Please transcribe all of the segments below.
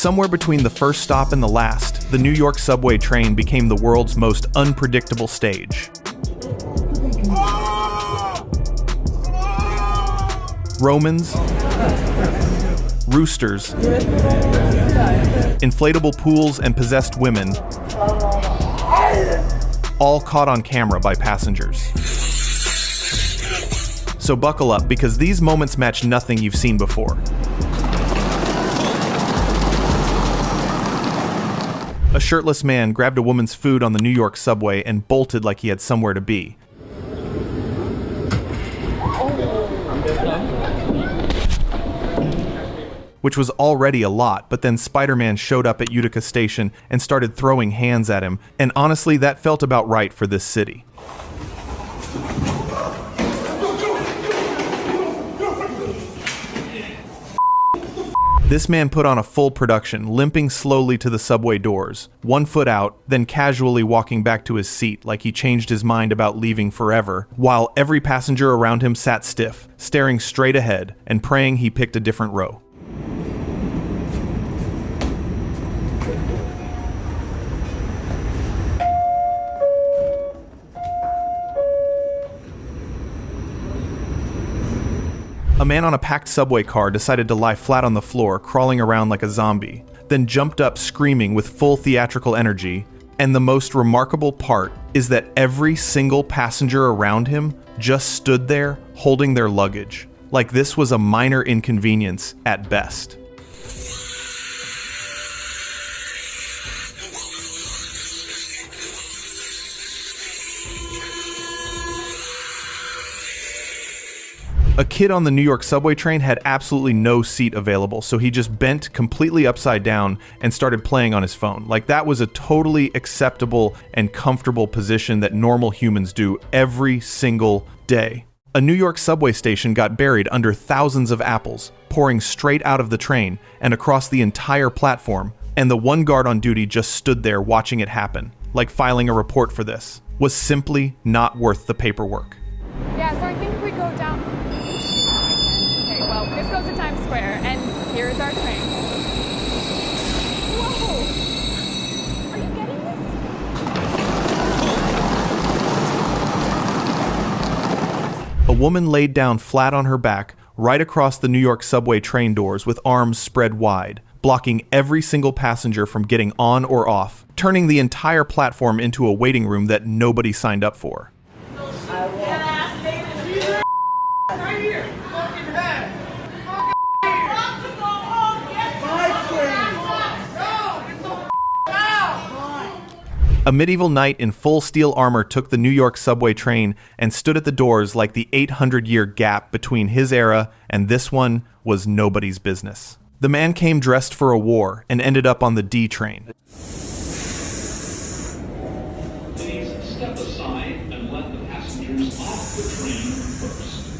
Somewhere between the first stop and the last, the New York subway train became the world's most unpredictable stage. Romans, roosters, inflatable pools, and possessed women, all caught on camera by passengers. So buckle up, because these moments match nothing you've seen before. A shirtless man grabbed a woman's food on the New York subway and bolted like he had somewhere to be. Which was already a lot, but then Spider-Man showed up at Utica Station and started throwing hands at him, and honestly, that felt about right for this city. This man put on a full production, limping slowly to the subway doors, 1 foot out, then casually walking back to his seat like he changed his mind about leaving forever, while every passenger around him sat stiff, staring straight ahead, and praying he picked a different row. A man on a packed subway car decided to lie flat on the floor, crawling around like a zombie, then jumped up screaming with full theatrical energy, and the most remarkable part is that every single passenger around him just stood there holding their luggage, like this was a minor inconvenience at best. A kid on the New York subway train had absolutely no seat available, so he just bent completely upside down and started playing on his phone. Like that was a totally acceptable and comfortable position that normal humans do every single day. A New York subway station got buried under thousands of apples, pouring straight out of the train and across the entire platform, and the one guard on duty just stood there watching it happen, like filing a report for this. Was simply not worth the paperwork. Yeah, so I think we go down. Okay, well, this goes to Times Square, and here's our train. Whoa! Are you getting this? A woman laid down flat on her back right across the New York subway train doors with arms spread wide, blocking every single passenger from getting on or off, turning the entire platform into a waiting room that nobody signed up for. A medieval knight in full steel armor took the New York subway train and stood at the doors like the 800-year gap between his era and this one was nobody's business. The man came dressed for a war and ended up on the D train. Please step aside and let the passengers off the train first.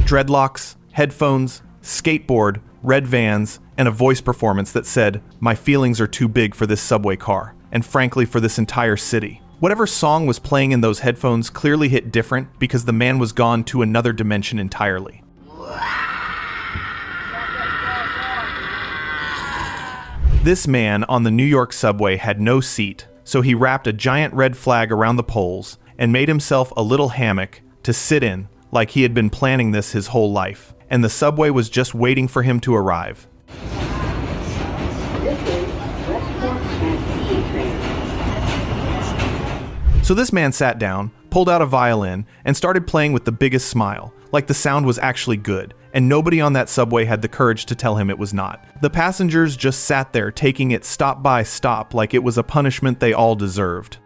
Dreadlocks, headphones, skateboard, red Vans, and a voice performance that said, "My feelings are too big for this subway car, and frankly for this entire city." Whatever song was playing in those headphones clearly hit different because the man was gone to another dimension entirely. This man on the New York subway had no seat, so he wrapped a giant red flag around the poles and made himself a little hammock to sit in like he had been planning this his whole life, and the subway was just waiting for him to arrive. So this man sat down, pulled out a violin, and started playing with the biggest smile, like the sound was actually good, and nobody on that subway had the courage to tell him it was not. The passengers just sat there taking it stop by stop like it was a punishment they all deserved.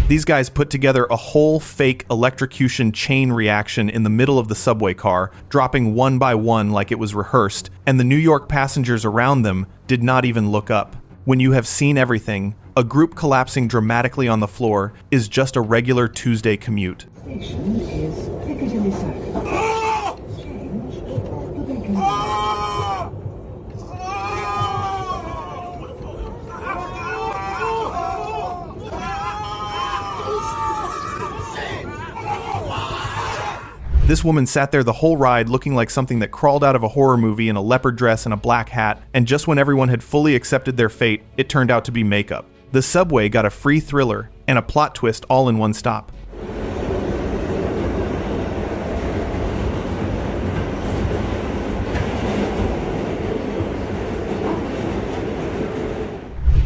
These guys put together a whole fake electrocution chain reaction in the middle of the subway car, dropping one by one like it was rehearsed, and the New York passengers around them did not even look up. When you have seen everything, a group collapsing dramatically on the floor is just a regular Tuesday commute. Station is Piccadilly Circus. This woman sat there the whole ride looking like something that crawled out of a horror movie in a leopard dress and a black hat, and just when everyone had fully accepted their fate, it turned out to be makeup. The subway got a free thriller and a plot twist all in one stop.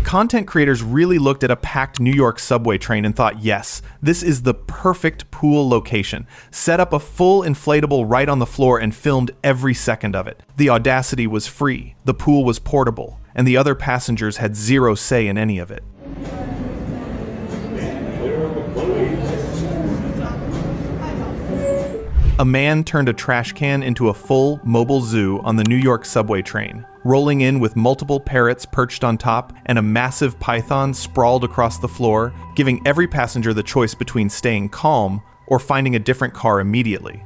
Content creators really looked at a packed New York subway train and thought, yes, this is the perfect pool location. Set up a full inflatable right on the floor and filmed every second of it. The audacity was free, the pool was portable, and the other passengers had zero say in any of it. A man turned a trash can into a full mobile zoo on the New York subway train, rolling in with multiple parrots perched on top and a massive python sprawled across the floor, giving every passenger the choice between staying calm or finding a different car immediately.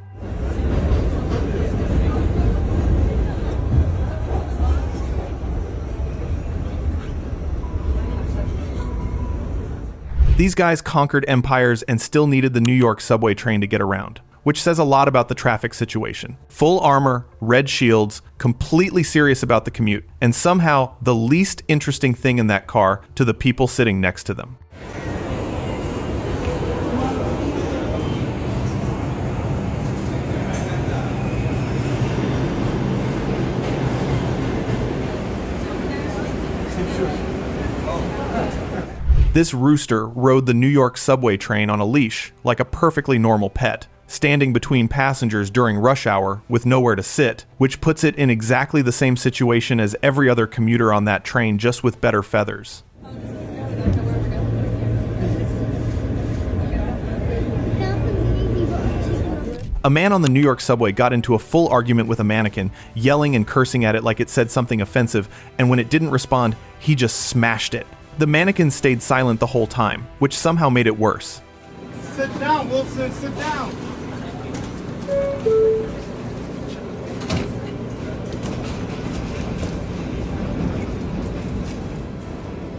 These guys conquered empires and still needed the New York subway train to get around, which says a lot about the traffic situation. Full armor, red shields, completely serious about the commute, and somehow the least interesting thing in that car to the people sitting next to them. This rooster rode the New York subway train on a leash like a perfectly normal pet, standing between passengers during rush hour with nowhere to sit, which puts it in exactly the same situation as every other commuter on that train, just with better feathers. A man on the New York subway got into a full argument with a mannequin, yelling and cursing at it like it said something offensive, and when it didn't respond, he just smashed it. The mannequin stayed silent the whole time, which somehow made it worse. Sit down, Wilson, sit down.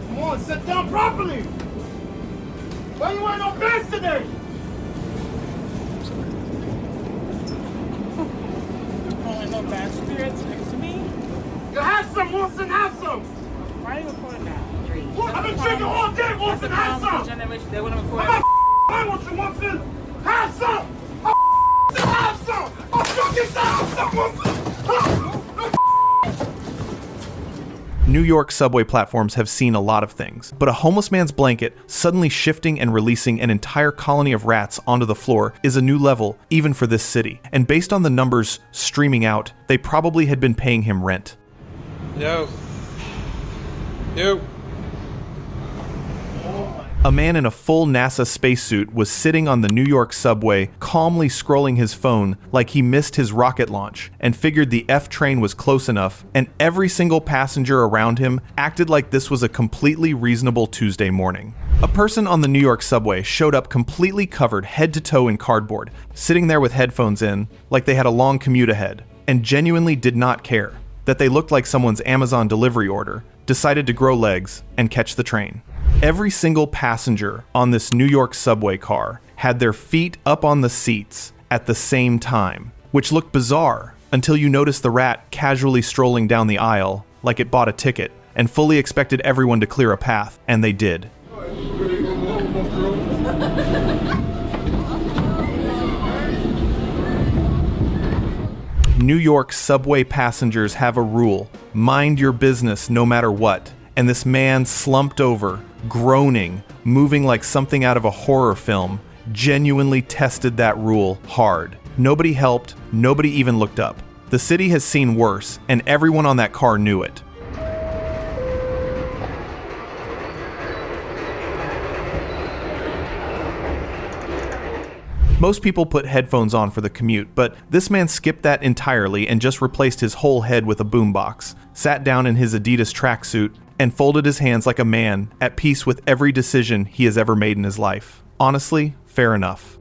Come on, sit down properly. Why you wearing no pants today? You're calling no bad spirits next to me? You have some, Wilson, have some. Why are you recording that? I've been drinking all day, Wilson, have some. They want to record I'm not what you want, Wilson. Have some. Have some. I'll fucking have some, Wilson. New York subway platforms have seen a lot of things, but a homeless man's blanket suddenly shifting and releasing an entire colony of rats onto the floor is a new level, even for this city. And based on the numbers streaming out, they probably had been paying him rent. No. Nope. A man in a full NASA spacesuit was sitting on the New York subway, calmly scrolling his phone like he missed his rocket launch and figured the F train was close enough, and every single passenger around him acted like this was a completely reasonable Tuesday morning. A person on the New York subway showed up completely covered head to toe in cardboard, sitting there with headphones in like they had a long commute ahead, and genuinely did not care that they looked like someone's Amazon delivery order, decided to grow legs and catch the train. Every single passenger on this New York subway car had their feet up on the seats at the same time, which looked bizarre until you noticed the rat casually strolling down the aisle like it bought a ticket and fully expected everyone to clear a path, and they did. New York subway passengers have a rule: mind your business no matter what. And this man slumped over, groaning, moving like something out of a horror film, genuinely tested that rule hard. Nobody helped, nobody even looked up. The city has seen worse, and everyone on that car knew it. Most people put headphones on for the commute, but this man skipped that entirely and just replaced his whole head with a boombox, sat down in his Adidas tracksuit, and folded his hands like a man, at peace with every decision he has ever made in his life. Honestly, fair enough.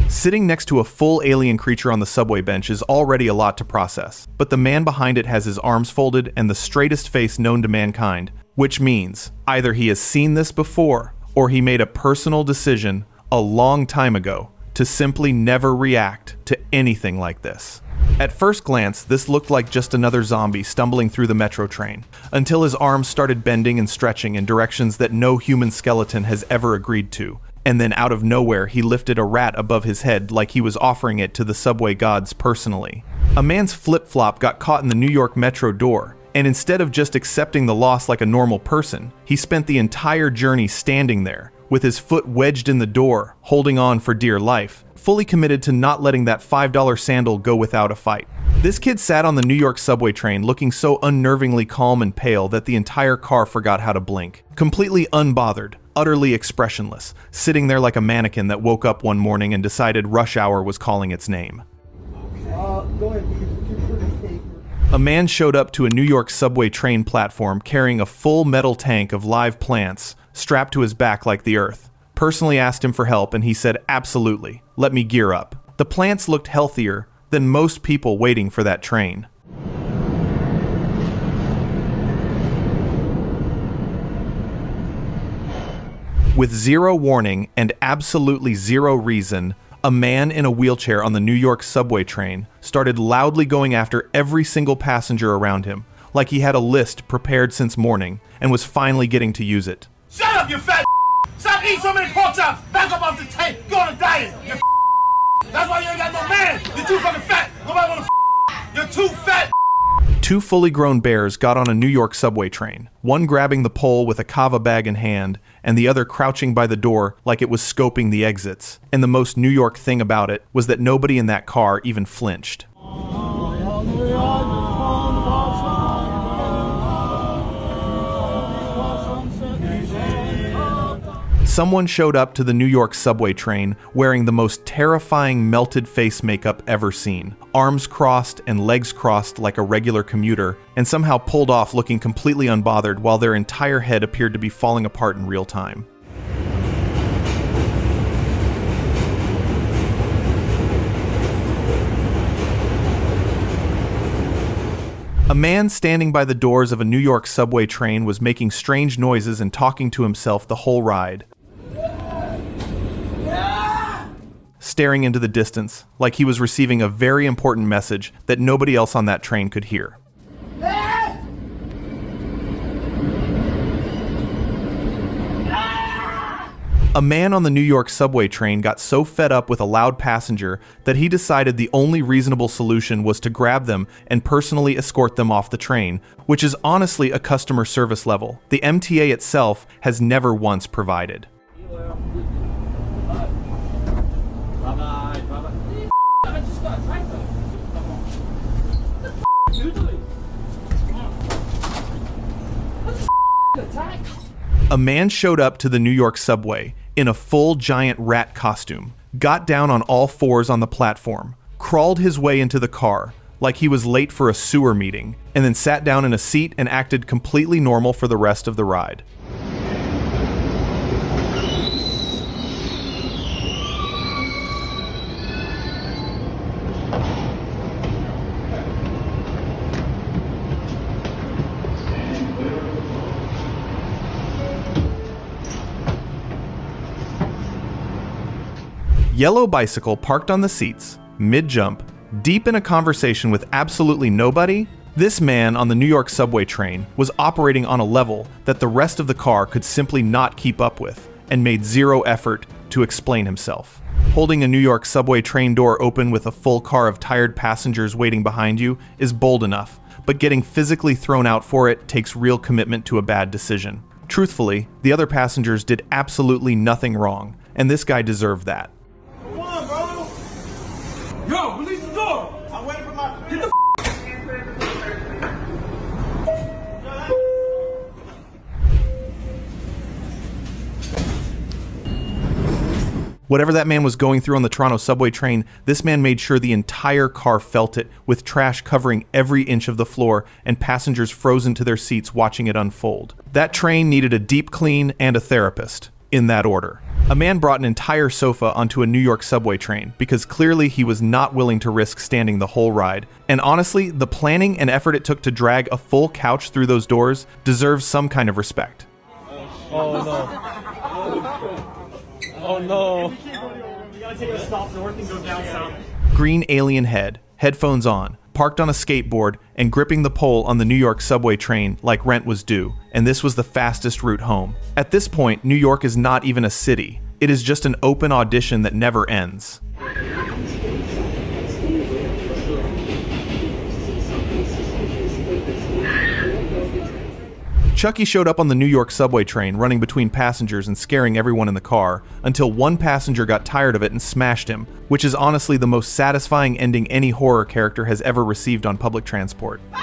Sitting next to a full alien creature on the subway bench is already a lot to process, but the man behind it has his arms folded and the straightest face known to mankind, which means either he has seen this before, or he made a personal decision a long time ago to simply never react to anything like this. At first glance, this looked like just another zombie stumbling through the metro train, until his arms started bending and stretching in directions that no human skeleton has ever agreed to. And then out of nowhere, he lifted a rat above his head like he was offering it to the subway gods personally. A man's flip-flop got caught in the New York metro door, and instead of just accepting the loss like a normal person, he spent the entire journey standing there, with his foot wedged in the door, holding on for dear life, fully committed to not letting that $5 sandal go without a fight. This kid sat on the New York subway train looking so unnervingly calm and pale that the entire car forgot how to blink. Completely unbothered, utterly expressionless, sitting there like a mannequin that woke up one morning and decided rush hour was calling its name. A man showed up to a New York subway train platform carrying a full metal tank of live plants strapped to his back like the earth. Personally asked him for help, and he said, "Absolutely, let me gear up." The plants looked healthier than most people waiting for that train. With zero warning and absolutely zero reason, a man in a wheelchair on the New York subway train started loudly going after every single passenger around him, like he had a list prepared since morning and was finally getting to use it. Shut up, you fat. Stop eating so many pork chops. Back up off the tank. Go on a diet. You That's why you ain't got no man. You're too fucking fat. Nobody wanna You're too fat. Two fully grown bears got on a New York subway train, one grabbing the pole with a kava bag in hand, and the other crouching by the door like it was scoping the exits. And the most New York thing about it was that nobody in that car even flinched. Someone showed up to the New York subway train wearing the most terrifying melted face makeup ever seen, arms crossed and legs crossed like a regular commuter, and somehow pulled off looking completely unbothered while their entire head appeared to be falling apart in real time. A man standing by the doors of a New York subway train was making strange noises and talking to himself the whole ride, staring into the distance like he was receiving a very important message that nobody else on that train could hear. A man on the New York subway train got so fed up with a loud passenger that he decided the only reasonable solution was to grab them and personally escort them off the train, which is honestly a customer service level the MTA itself has never once provided. A man showed up to the New York subway in a full giant rat costume, got down on all fours on the platform, crawled his way into the car like he was late for a sewer meeting, and then sat down in a seat and acted completely normal for the rest of the ride. Yellow bicycle parked on the seats, mid-jump, deep in a conversation with absolutely nobody. This man on the New York subway train was operating on a level that the rest of the car could simply not keep up with, and made zero effort to explain himself. Holding a New York subway train door open with a full car of tired passengers waiting behind you is bold enough, but getting physically thrown out for it takes real commitment to a bad decision. Truthfully, the other passengers did absolutely nothing wrong, and this guy deserved that. Yo, release the door. I'm waiting for my. Get the Whatever that man was going through on the Toronto subway train, this man made sure the entire car felt it, with trash covering every inch of the floor and passengers frozen to their seats watching it unfold. That train needed a deep clean and a therapist, in that order. A man brought an entire sofa onto a New York subway train because clearly he was not willing to risk standing the whole ride. And honestly, the planning and effort it took to drag a full couch through those doors deserves some kind of respect. Oh no. Oh no. We gotta take a stop north and go down south. Green alien head, headphones on, parked on a skateboard, and gripping the pole on the New York subway train like rent was due, and this was the fastest route home. At this point, New York is not even a city. It is just an open audition that never ends. Chucky showed up on the New York subway train, running between passengers and scaring everyone in the car, until one passenger got tired of it and smashed him, which is honestly the most satisfying ending any horror character has ever received on public transport. Give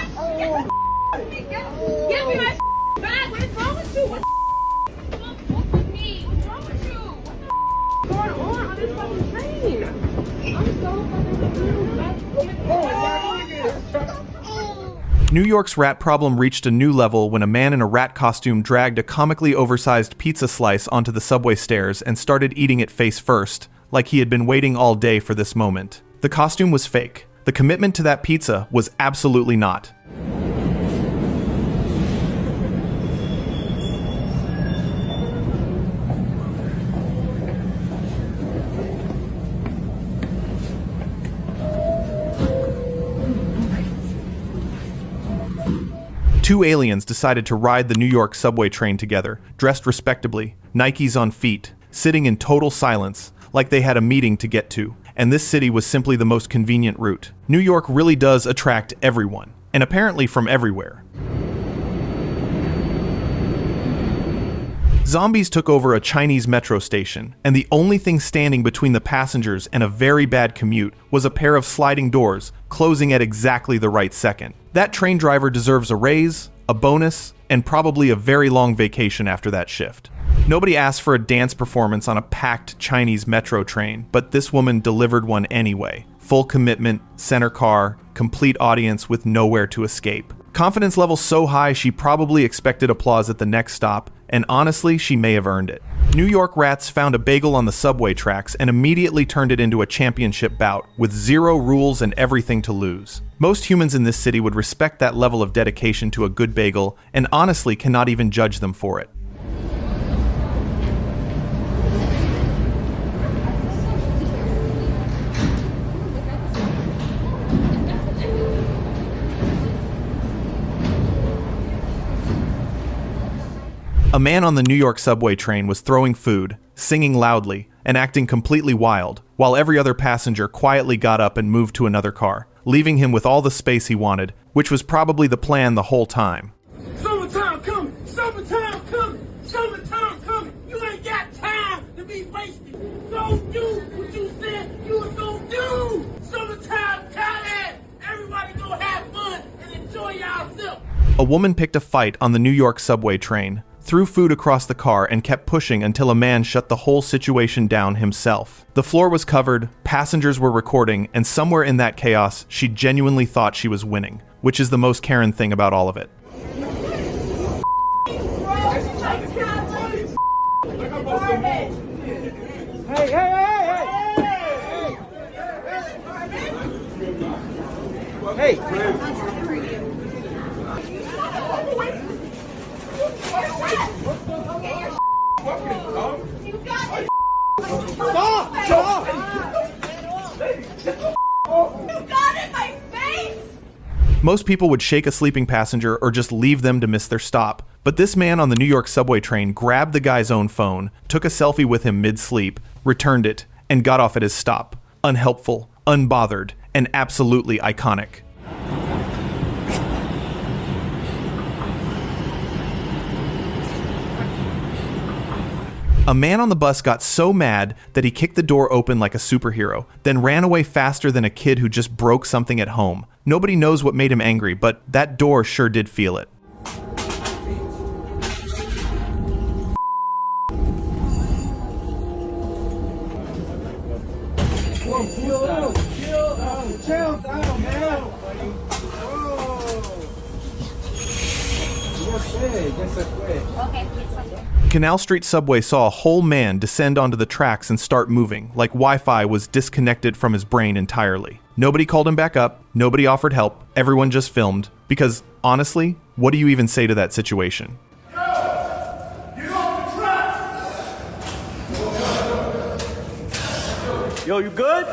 me my bag. What is wrong with you? What's wrong with me? What's wrong with you? What's going on this fucking train? I'm so fucking New York's rat problem reached a new level when a man in a rat costume dragged a comically oversized pizza slice onto the subway stairs and started eating it face first, like he had been waiting all day for this moment. The costume was fake. The commitment to that pizza was absolutely not. Two aliens decided to ride the New York subway train together, dressed respectably, Nikes on feet, sitting in total silence, like they had a meeting to get to, and this city was simply the most convenient route. New York really does attract everyone, and apparently from everywhere. Zombies took over a Chinese metro station, and the only thing standing between the passengers and a very bad commute was a pair of sliding doors, closing at exactly the right second. That train driver deserves a raise, a bonus, and probably a very long vacation after that shift. Nobody asked for a dance performance on a packed Chinese metro train, but this woman delivered one anyway. Full commitment, center car, complete audience with nowhere to escape. Confidence level so high she probably expected applause at the next stop, and honestly, she may have earned it. New York rats found a bagel on the subway tracks and immediately turned it into a championship bout, with zero rules and everything to lose. Most humans in this city would respect that level of dedication to a good bagel, and honestly cannot even judge them for it. A man on the New York subway train was throwing food, singing loudly, and acting completely wild, while every other passenger quietly got up and moved to another car, leaving him with all the space he wanted, which was probably the plan the whole time. Summertime coming! Summertime coming! Summertime coming! You ain't got time to be wasted! Don't do what you said you was gonna do! Summertime coming! Everybody go have fun and enjoy yourself! A woman picked a fight on the New York subway train, threw food across the car, and kept pushing until a man shut the whole situation down himself. The floor was covered, passengers were recording, and somewhere in that chaos, she genuinely thought she was winning, which is the most Karen thing about all of it. Most people would shake a sleeping passenger or just leave them to miss their stop, but this man on the New York subway train grabbed the guy's own phone, took a selfie with him mid-sleep, returned it, and got off at his stop. Unhelpful, unbothered, and absolutely iconic. A man on the bus got so mad that he kicked the door open like a superhero, then ran away faster than a kid who just broke something at home. Nobody knows what made him angry, but that door sure did feel it. Chill down, man! Canal Street subway saw a whole man descend onto the tracks and start moving, like Wi-Fi was disconnected from his brain entirely. Nobody called him back up, nobody offered help, everyone just filmed, because honestly, what do you even say to that situation? Get off the track! Yo, you good?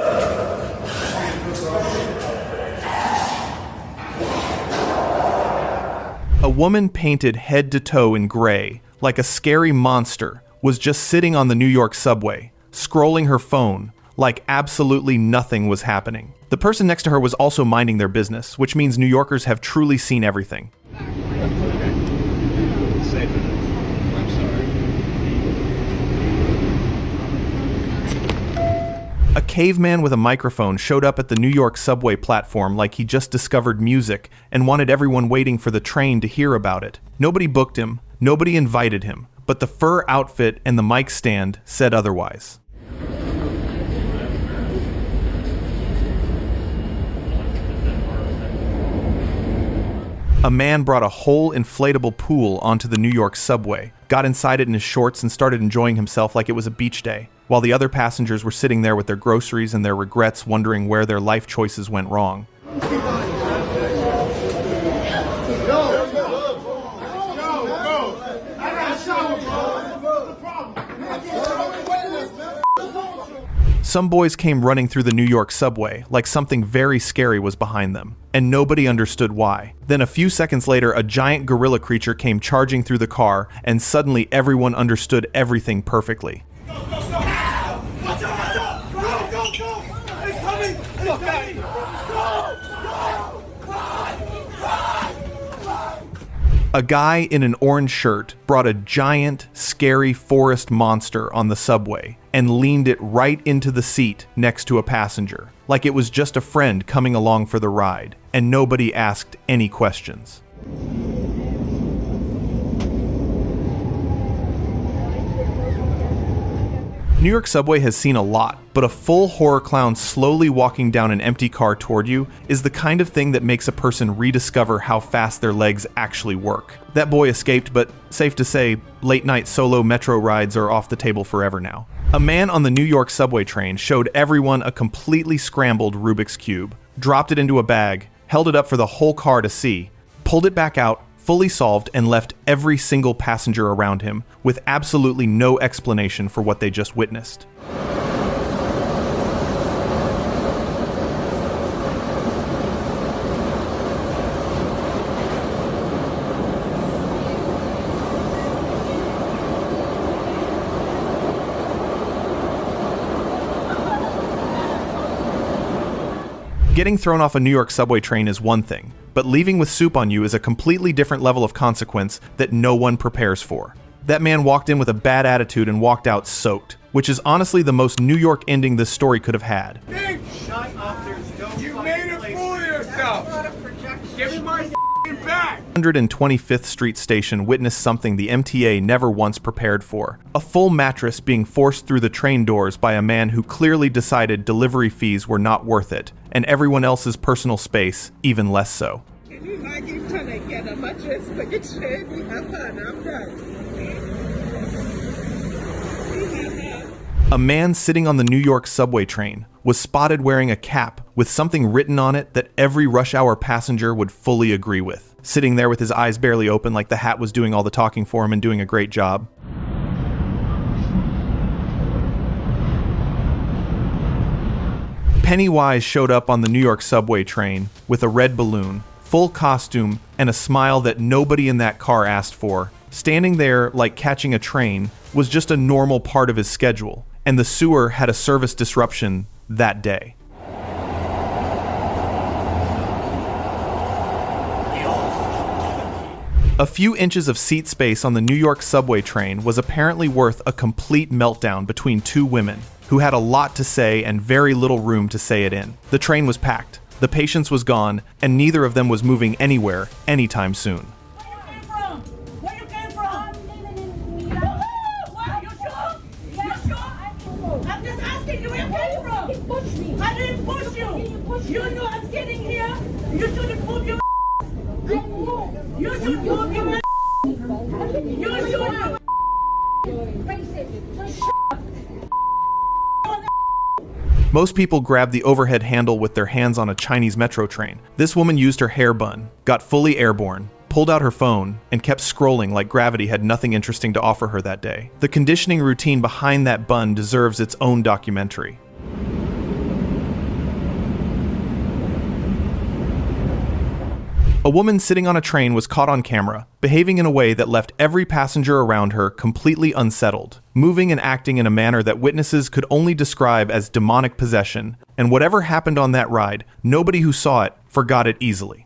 A woman painted head to toe in gray, like a scary monster, was just sitting on the New York subway, scrolling her phone, like absolutely nothing was happening. The person next to her was also minding their business, which means New Yorkers have truly seen everything. A caveman with a microphone showed up at the New York subway platform like he just discovered music and wanted everyone waiting for the train to hear about it. Nobody booked him, nobody invited him, but the fur outfit and the mic stand said otherwise. A man brought a whole inflatable pool onto the New York subway, got inside it in his shorts and started enjoying himself like it was a beach day, while the other passengers were sitting there with their groceries and their regrets, wondering where their life choices went wrong. Some boys came running through the New York subway like something very scary was behind them, and nobody understood why. Then a few seconds later, a giant gorilla creature came charging through the car, and suddenly everyone understood everything perfectly. A guy in an orange shirt brought a giant, scary forest monster on the subway and leaned it right into the seat next to a passenger, like it was just a friend coming along for the ride, and nobody asked any questions. New York subway has seen a lot, but a full horror clown slowly walking down an empty car toward you is the kind of thing that makes a person rediscover how fast their legs actually work. That boy escaped, but safe to say, late-night solo metro rides are off the table forever now. A man on the New York subway train showed everyone a completely scrambled Rubik's Cube, dropped it into a bag, held it up for the whole car to see, pulled it back out, fully solved, and left every single passenger around him with absolutely no explanation for what they just witnessed. Getting thrown off a New York subway train is one thing, but leaving with soup on you is a completely different level of consequence that no one prepares for. That man walked in with a bad attitude and walked out soaked, which is honestly the most New York ending this story could have had. Shut up, there's no you made a fool of yourself! Give me my back! 125th Street Station witnessed something the MTA never once prepared for. A full mattress being forced through the train doors by a man who clearly decided delivery fees were not worth it, and everyone else's personal space even less so. A man sitting on the New York subway train was spotted wearing a cap with something written on it that every rush hour passenger would fully agree with, sitting there with his eyes barely open like the hat was doing all the talking for him and doing a great job. Pennywise showed up on the New York subway train with a red balloon, full costume, and a smile that nobody in that car asked for. Standing there like catching a train was just a normal part of his schedule, and the sewer had a service disruption that day. A few inches of seat space on the New York subway train was apparently worth a complete meltdown between two women who had a lot to say and very little room to say it in. The train was packed, the patience was gone, and neither of them was moving anywhere anytime soon. Where you came from? What? You sure? You sure? I'm just asking you where you came from. He pushed me. I didn't push you. You know I'm sitting here. You shouldn't move your You should move your You should Most people grabbed the overhead handle with their hands on a Chinese metro train. This woman used her hair bun, got fully airborne, pulled out her phone, and kept scrolling like gravity had nothing interesting to offer her that day. The conditioning routine behind that bun deserves its own documentary. A woman sitting on a train was caught on camera, behaving in a way that left every passenger around her completely unsettled, moving and acting in a manner that witnesses could only describe as demonic possession. And whatever happened on that ride, nobody who saw it forgot it easily.